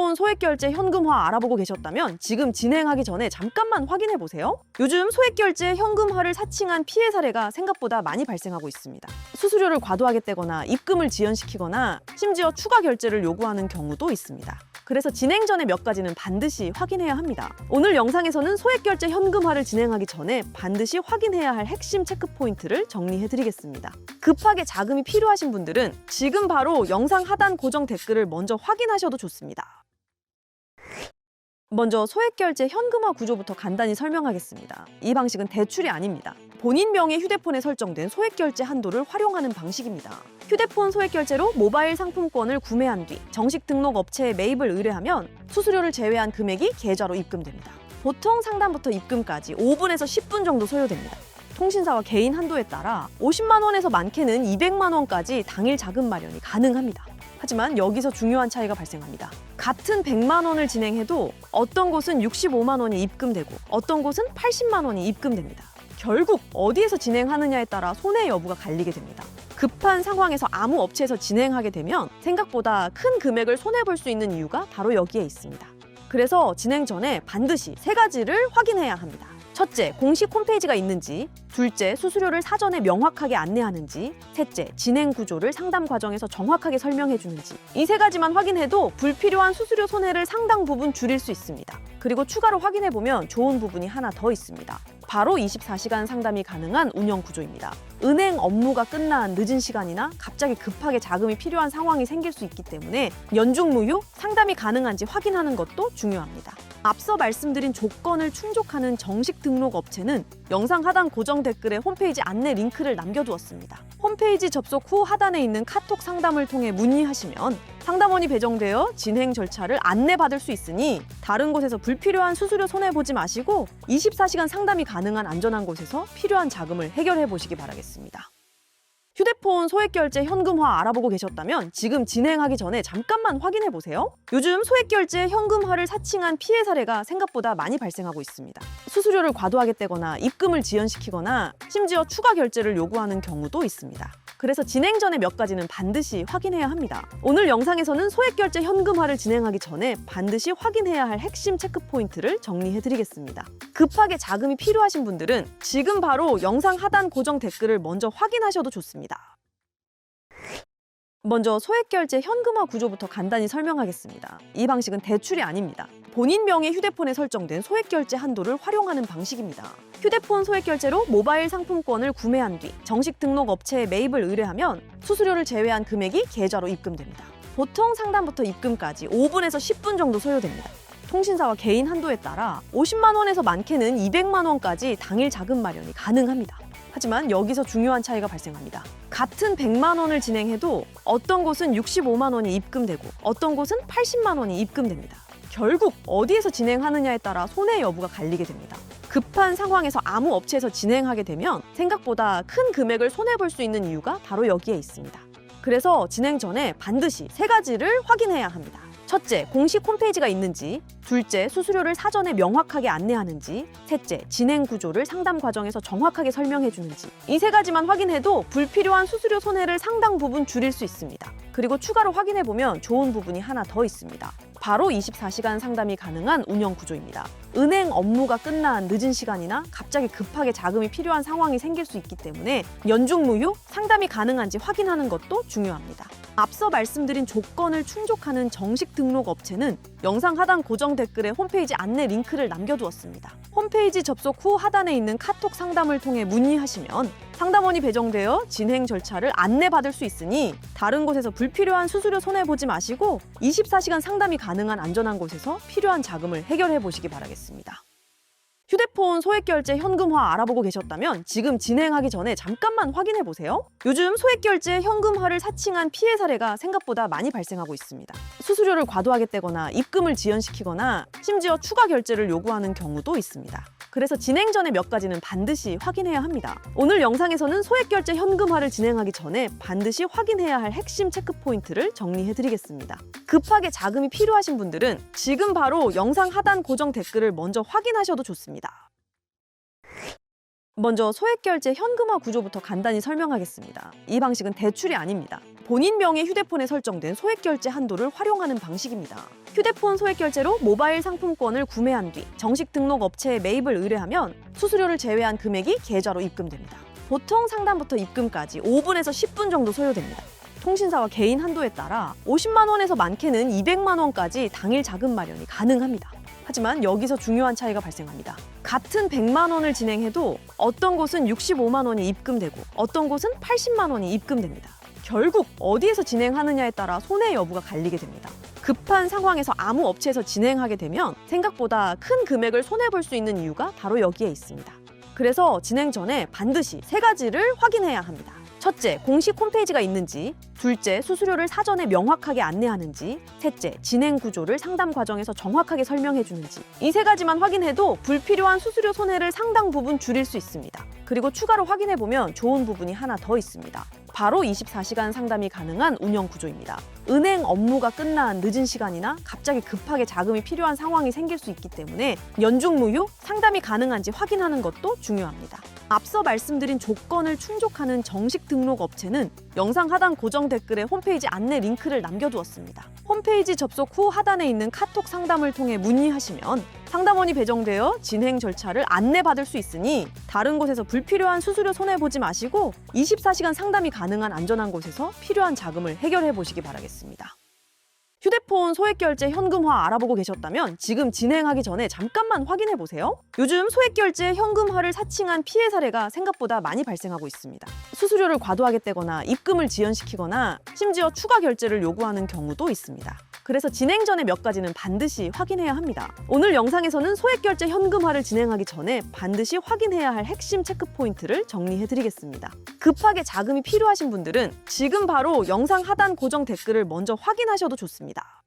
휴대폰 소액결제 현금화 알아보고 계셨다면 지금 진행하기 전에 잠깐만 확인해 보세요. 요즘 소액결제 현금화를 사칭한 피해 사례가 생각보다 많이 발생하고 있습니다. 수수료를 과도하게 떼거나 입금을 지연시키거나 심지어 추가 결제를 요구하는 경우도 있습니다. 그래서 진행 전에 몇 가지는 반드시 확인해야 합니다. 오늘 영상에서는 소액결제 현금화를 진행하기 전에 반드시 확인해야 할 핵심 체크 포인트를 정리해드리겠습니다. 급하게 자금이 필요하신 분들은 지금 바로 영상 하단 고정 댓글을 먼저 확인하셔도 좋습니다. 먼저 소액결제 현금화 구조부터 간단히 설명하겠습니다. 이 방식은 대출이 아닙니다. 본인 명의 휴대폰에 설정된 소액결제 한도를 활용하는 방식입니다. 휴대폰 소액결제로 모바일 상품권을 구매한 뒤 정식 등록 업체에 매입을 의뢰하면 수수료를 제외한 금액이 계좌로 입금됩니다. 보통 상담부터 입금까지 5분에서 10분 정도 소요됩니다. 통신사와 개인 한도에 따라 50만 원에서 많게는 200만 원까지 당일 자금 마련이 가능합니다. 하지만 여기서 중요한 차이가 발생합니다. 같은 100만 원을 진행해도 어떤 곳은 65만 원이 입금되고 어떤 곳은 80만 원이 입금됩니다. 결국 어디에서 진행하느냐에 따라 손해 여부가 갈리게 됩니다. 급한 상황에서 아무 업체에서 진행하게 되면 생각보다 큰 금액을 손해볼 수 있는 이유가 바로 여기에 있습니다. 그래서 진행 전에 반드시 3가지를 확인해야 합니다. 첫째, 공식 홈페이지가 있는지, 둘째, 수수료를 사전에 명확하게 안내하는지, 셋째, 진행 구조를 상담 과정에서 정확하게 설명해 주는지. 이 3가지만 확인해도 불필요한 수수료 손해를 상당 부분 줄일 수 있습니다. 그리고 추가로 확인해 보면 좋은 부분이 하나 더 있습니다. 바로 24시간 상담이 가능한 운영 구조입니다. 은행 업무가 끝난 늦은 시간이나 갑자기 급하게 자금이 필요한 상황이 생길 수 있기 때문에 연중무휴 상담이 가능한지 확인하는 것도 중요합니다. 앞서 말씀드린 조건을 충족하는 정식 등록 업체는 영상 하단 고정 댓글에 홈페이지 안내 링크를 남겨두었습니다. 홈페이지 접속 후 하단에 있는 카톡 상담을 통해 문의하시면 상담원이 배정되어 진행 절차를 안내받을 수 있으니 다른 곳에서 불필요한 수수료 손해보지 마시고 24시간 상담이 가능한 안전한 곳에서 필요한 자금을 해결해 보시기 바라겠습니다. 휴대폰 소액결제 현금화 알아보고 계셨다면 지금 진행하기 전에 잠깐만 확인해 보세요. 요즘 소액결제 현금화를 사칭한 피해 사례가 생각보다 많이 발생하고 있습니다. 수수료를 과도하게 떼거나 입금을 지연시키거나 심지어 추가 결제를 요구하는 경우도 있습니다. 그래서 진행 전에 몇 가지는 반드시 확인해야 합니다. 오늘 영상에서는 소액결제 현금화를 진행하기 전에 반드시 확인해야 할 핵심 체크 포인트를 정리해드리겠습니다. 급하게 자금이 필요하신 분들은 지금 바로 영상 하단 고정 댓글을 먼저 확인하셔도 좋습니다. 먼저 소액결제 현금화 구조부터 간단히 설명하겠습니다. 이 방식은 대출이 아닙니다. 본인 명의 휴대폰에 설정된 소액결제 한도를 활용하는 방식입니다. 휴대폰 소액결제로 모바일 상품권을 구매한 뒤 정식 등록 업체에 매입을 의뢰하면 수수료를 제외한 금액이 계좌로 입금됩니다. 보통 상담부터 입금까지 5분에서 10분 정도 소요됩니다. 통신사와 개인 한도에 따라 50만 원에서 많게는 200만 원까지 당일 자금 마련이 가능합니다. 하지만 여기서 중요한 차이가 발생합니다. 같은 100만 원을 진행해도 어떤 곳은 65만 원이 입금되고 어떤 곳은 80만 원이 입금됩니다. 결국 어디에서 진행하느냐에 따라 손해 여부가 갈리게 됩니다. 급한 상황에서 아무 업체에서 진행하게 되면 생각보다 큰 금액을 손해볼 수 있는 이유가 바로 여기에 있습니다. 그래서 진행 전에 반드시 3가지를 확인해야 합니다. 첫째, 공식 홈페이지가 있는지, 둘째, 수수료를 사전에 명확하게 안내하는지, 셋째, 진행 구조를 상담 과정에서 정확하게 설명해 주는지. 이 3가지만 확인해도 불필요한 수수료 손해를 상당 부분 줄일 수 있습니다. 그리고 추가로 확인해 보면 좋은 부분이 하나 더 있습니다. 바로 24시간 상담이 가능한 운영 구조입니다. 은행 업무가 끝난 늦은 시간이나 갑자기 급하게 자금이 필요한 상황이 생길 수 있기 때문에 연중무휴 상담이 가능한지 확인하는 것도 중요합니다. 앞서 말씀드린 조건을 충족하는 정식 등록 업체는 영상 하단 고정 댓글에 홈페이지 안내 링크를 남겨두었습니다. 홈페이지 접속 후 하단에 있는 카톡 상담을 통해 문의하시면 상담원이 배정되어 진행 절차를 안내받을 수 있으니 다른 곳에서 불필요한 수수료 손해보지 마시고 24시간 상담이 가능한 안전한 곳에서 필요한 자금을 해결해 보시기 바라겠습니다. 휴대폰 소액결제 현금화 알아보고 계셨다면 지금 진행하기 전에 잠깐만 확인해 보세요. 요즘 소액결제 현금화를 사칭한 피해 사례가 생각보다 많이 발생하고 있습니다. 수수료를 과도하게 떼거나 입금을 지연시키거나 심지어 추가 결제를 요구하는 경우도 있습니다. 그래서 진행 전에 몇 가지는 반드시 확인해야 합니다. 오늘 영상에서는 소액결제 현금화를 진행하기 전에 반드시 확인해야 할 핵심 체크 포인트를 정리해드리겠습니다. 급하게 자금이 필요하신 분들은 지금 바로 영상 하단 고정 댓글을 먼저 확인하셔도 좋습니다. 먼저 소액결제 현금화 구조부터 간단히 설명하겠습니다. 이 방식은 대출이 아닙니다. 본인 명의 휴대폰에 설정된 소액결제 한도를 활용하는 방식입니다. 휴대폰 소액결제로 모바일 상품권을 구매한 뒤 정식 등록 업체에 매입을 의뢰하면 수수료를 제외한 금액이 계좌로 입금됩니다. 보통 상담부터 입금까지 5분에서 10분 정도 소요됩니다. 통신사와 개인 한도에 따라 50만 원에서 많게는 200만 원까지 당일 자금 마련이 가능합니다. 하지만 여기서 중요한 차이가 발생합니다. 같은 100만 원을 진행해도 어떤 곳은 65만 원이 입금되고 어떤 곳은 80만 원이 입금됩니다. 결국 어디에서 진행하느냐에 따라 손해 여부가 갈리게 됩니다. 급한 상황에서 아무 업체에서 진행하게 되면 생각보다 큰 금액을 손해볼 수 있는 이유가 바로 여기에 있습니다. 그래서 진행 전에 반드시 3가지를 확인해야 합니다. 첫째, 공식 홈페이지가 있는지, 둘째, 수수료를 사전에 명확하게 안내하는지, 셋째, 진행 구조를 상담 과정에서 정확하게 설명해 주는지. 이 3가지만 확인해도 불필요한 수수료 손해를 상당 부분 줄일 수 있습니다. 그리고 추가로 확인해 보면 좋은 부분이 하나 더 있습니다. 바로 24시간 상담이 가능한 운영 구조입니다. 은행 업무가 끝난 늦은 시간이나 갑자기 급하게 자금이 필요한 상황이 생길 수 있기 때문에 연중무휴 상담이 가능한지 확인하는 것도 중요합니다. 앞서 말씀드린 조건을 충족하는 정식 등록 업체는 영상 하단 고정 댓글에 홈페이지 안내 링크를 남겨두었습니다. 홈페이지 접속 후 하단에 있는 카톡 상담을 통해 문의하시면 상담원이 배정되어 진행 절차를 안내받을 수 있으니 다른 곳에서 불필요한 수수료 손해보지 마시고 24시간 상담이 가능한 안전한 곳에서 필요한 자금을 해결해 보시기 바라겠습니다. 휴대폰 소액결제 현금화 알아보고 계셨다면 지금 진행하기 전에 잠깐만 확인해 보세요. 요즘 소액결제 현금화를 사칭한 피해 사례가 생각보다 많이 발생하고 있습니다. 수수료를 과도하게 떼거나 입금을 지연시키거나 심지어 추가 결제를 요구하는 경우도 있습니다. 그래서 진행 전에 몇 가지는 반드시 확인해야 합니다. 오늘 영상에서는 소액결제 현금화를 진행하기 전에 반드시 확인해야 할 핵심 체크 포인트를 정리해드리겠습니다. 급하게 자금이 필요하신 분들은 지금 바로 영상 하단 고정 댓글을 먼저 확인하셔도 좋습니다.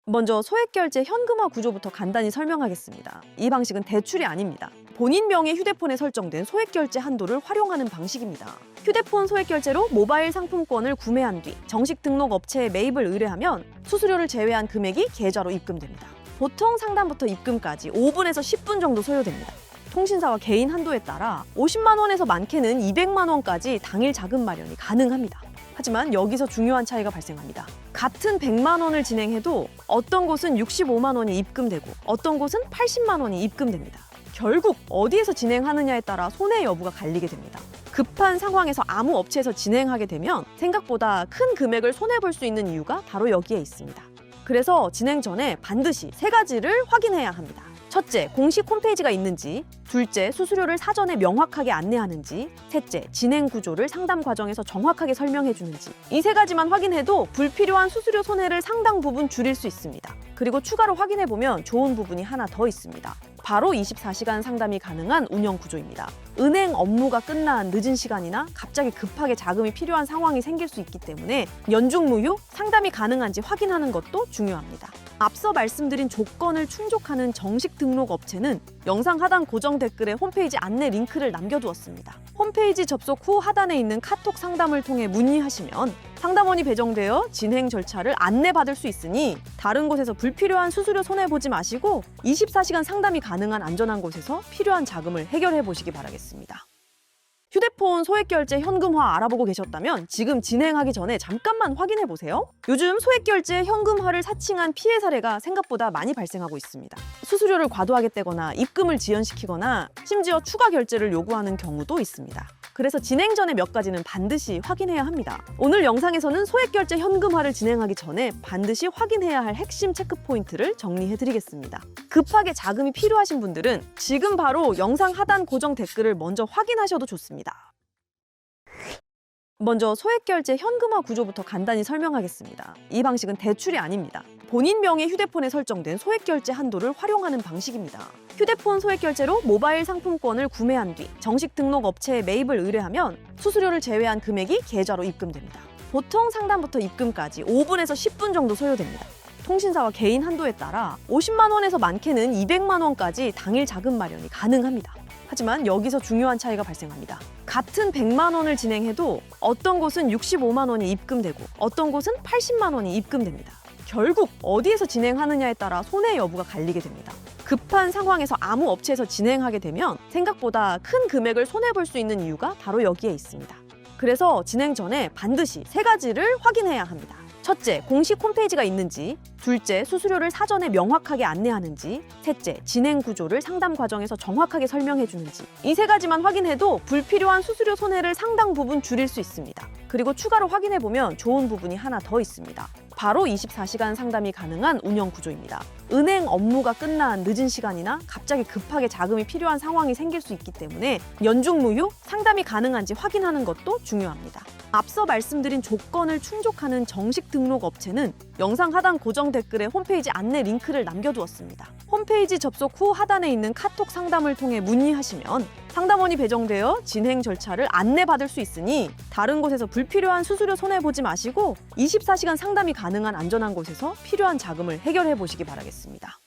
먼저 소액결제 현금화 구조부터 간단히 설명하겠습니다. 이 방식은 대출이 아닙니다. 본인 명의 휴대폰에 설정된 소액결제 한도를 활용하는 방식입니다. 휴대폰 소액결제로 모바일 상품권을 구매한 뒤 정식 등록 업체에 매입을 의뢰하면 수수료를 제외한 금액이 계좌로 입금됩니다. 보통 상담부터 입금까지 5분에서 10분 정도 소요됩니다. 통신사와 개인 한도에 따라 50만 원에서 많게는 200만 원까지 당일 자금 마련이 가능합니다. 하지만 여기서 중요한 차이가 발생합니다. 같은 100만 원을 진행해도 어떤 곳은 65만 원이 입금되고 어떤 곳은 80만 원이 입금됩니다. 결국 어디에서 진행하느냐에 따라 손해 여부가 갈리게 됩니다. 급한 상황에서 아무 업체에서 진행하게 되면 생각보다 큰 금액을 손해볼 수 있는 이유가 바로 여기에 있습니다. 그래서 진행 전에 반드시 3가지를 확인해야 합니다. 첫째, 공식 홈페이지가 있는지, 둘째, 수수료를 사전에 명확하게 안내하는지, 셋째, 진행 구조를 상담 과정에서 정확하게 설명해 주는지. 이 3가지만 확인해도 불필요한 수수료 손해를 상당 부분 줄일 수 있습니다. 그리고 추가로 확인해 보면 좋은 부분이 하나 더 있습니다. 바로 24시간 상담이 가능한 운영 구조입니다. 은행 업무가 끝난 늦은 시간이나 갑자기 급하게 자금이 필요한 상황이 생길 수 있기 때문에 연중무휴 상담이 가능한지 확인하는 것도 중요합니다. 앞서 말씀드린 조건을 충족하는 정식 등록 업체는 영상 하단 고정 댓글에 홈페이지 안내 링크를 남겨두었습니다. 홈페이지 접속 후 하단에 있는 카톡 상담을 통해 문의하시면 상담원이 배정되어 진행 절차를 안내받을 수 있으니 다른 곳에서 불필요한 수수료 손해보지 마시고 24시간 상담이 가능한 안전한 곳에서 필요한 자금을 해결해 보시기 바라겠습니다. 휴대폰 소액결제 현금화 알아보고 계셨다면 지금 진행하기 전에 잠깐만 확인해 보세요. 요즘 소액결제 현금화를 사칭한 피해 사례가 생각보다 많이 발생하고 있습니다. 수수료를 과도하게 떼거나 입금을 지연시키거나 심지어 추가 결제를 요구하는 경우도 있습니다. 그래서 진행 전에 몇 가지는 반드시 확인해야 합니다. 오늘 영상에서는 소액결제 현금화를 진행하기 전에 반드시 확인해야 할 핵심 체크 포인트를 정리해드리겠습니다. 급하게 자금이 필요하신 분들은 지금 바로 영상 하단 고정 댓글을 먼저 확인하셔도 좋습니다. 먼저 소액결제 현금화 구조부터 간단히 설명하겠습니다. 이 방식은 대출이 아닙니다. 본인 명의 휴대폰에 설정된 소액결제 한도를 활용하는 방식입니다. 휴대폰 소액결제로 모바일 상품권을 구매한 뒤 정식 등록 업체에 매입을 의뢰하면 수수료를 제외한 금액이 계좌로 입금됩니다. 보통 상담부터 입금까지 5분에서 10분 정도 소요됩니다. 통신사와 개인 한도에 따라 50만 원에서 많게는 200만 원까지 당일 자금 마련이 가능합니다. 하지만 여기서 중요한 차이가 발생합니다. 같은 100만 원을 진행해도 어떤 곳은 65만 원이 입금되고 어떤 곳은 80만 원이 입금됩니다. 결국 어디에서 진행하느냐에 따라 손해 여부가 갈리게 됩니다. 급한 상황에서 아무 업체에서 진행하게 되면 생각보다 큰 금액을 손해볼 수 있는 이유가 바로 여기에 있습니다. 그래서 진행 전에 반드시 3가지를 확인해야 합니다. 첫째, 공식 홈페이지가 있는지. 둘째, 수수료를 사전에 명확하게 안내하는지. 셋째, 진행 구조를 상담 과정에서 정확하게 설명해 주는지. 이 3가지만 확인해도 불필요한 수수료 손해를 상당 부분 줄일 수 있습니다. 그리고 추가로 확인해 보면 좋은 부분이 하나 더 있습니다. 바로 24시간 상담이 가능한 운영 구조입니다. 은행 업무가 끝난 늦은 시간이나 갑자기 급하게 자금이 필요한 상황이 생길 수 있기 때문에 연중무휴 상담이 가능한지 확인하는 것도 중요합니다. 앞서 말씀드린 조건을 충족하는 정식 등록 업체는 영상 하단 고정 댓글에 홈페이지 안내 링크를 남겨두었습니다. 홈페이지 접속 후 하단에 있는 카톡 상담을 통해 문의하시면 상담원이 배정되어 진행 절차를 안내받을 수 있으니 다른 곳에서 불필요한 수수료 손해보지 마시고 24시간 상담이 가능한 안전한 곳에서 필요한 자금을 해결해 보시기 바라겠습니다.